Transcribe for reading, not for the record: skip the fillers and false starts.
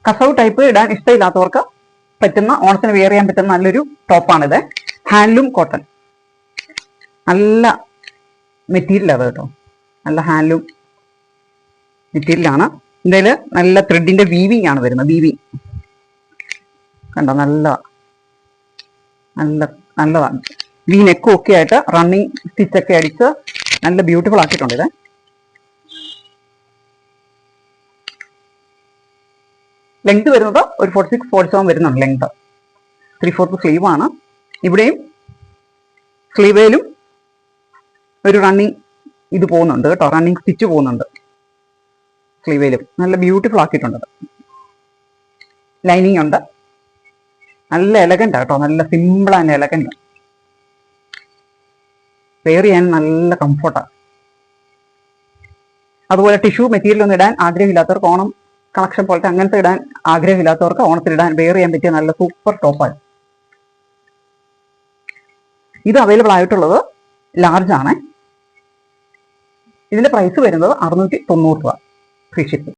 കസവ് ടൈപ്പ് ഇടാൻ ഇഷ്ടമില്ലാത്തവർക്ക് പറ്റുന്ന, ഓണത്തിന് വെയർ ചെയ്യാൻ പറ്റുന്ന നല്ലൊരു ടോപ്പാണിത്. ഹാൻഡ്ലൂം കോട്ടൺ, നല്ല മെറ്റീരിയൽ അത് കേട്ടോ, നല്ല ഹാൻഡ്ലൂം മെറ്റീരിയലാണ്. ഇതിൽ നല്ല ത്രെഡിന്റെ വീവിങ് ആണ് വരുന്നത്. വീവിങ് കണ്ടോ, നല്ലതാണ്. വി നെക്കും ഒക്കെ ആയിട്ട് റണ്ണിങ് സ്റ്റിച്ചൊക്കെ അടിച്ച് നല്ല ബ്യൂട്ടിഫുൾ ആക്കിയിട്ടുണ്ട് ഇത്. ലെങ്ത് വരുന്നത് ഒരു 46-47 വരുന്നുണ്ട് ലെങ്ത്. 3/4 സ്ലീവ് ആണ്. ഇവിടെയും സ്ലീവേലും ഒരു റണ്ണിങ് ഇത് പോകുന്നുണ്ട് കേട്ടോ, റണ്ണിങ് സ്റ്റിച്ച് പോകുന്നുണ്ട് സ്ലീവേലും. നല്ല ബ്യൂട്ടിഫുൾ ആക്കിയിട്ടുണ്ട്. ലൈനിങ് ഉണ്ട്. നല്ല എലഗന്റ് കേട്ടോ, നല്ല സിമ്പിൾ ആൻഡ് എലഗന്റ്. വെയർ ചെയ്യാൻ നല്ല കംഫർട്ടാണ്. അതുപോലെ ടിഷ്യൂ മെറ്റീരിയൽ ഒന്നും ഇടാൻ ആഗ്രഹമില്ലാത്തവർക്ക്, ഓണം കളക്ഷൻ പോലത്തെ അങ്ങനത്തെ ഇടാൻ ആഗ്രഹമില്ലാത്തവർക്ക് ഓണത്തിനിടാൻ വെയർ ചെയ്യാൻ പറ്റിയ നല്ല സൂപ്പർ ടോപ്പാണ്. ഇത് അവൈലബിൾ ആയിട്ടുള്ളത് ലാർജ് ആണ്. ഇതിന്റെ പ്രൈസ് വരുന്നത് 690 രൂപ ഫ്രീ ഷിപ്പിംഗ്.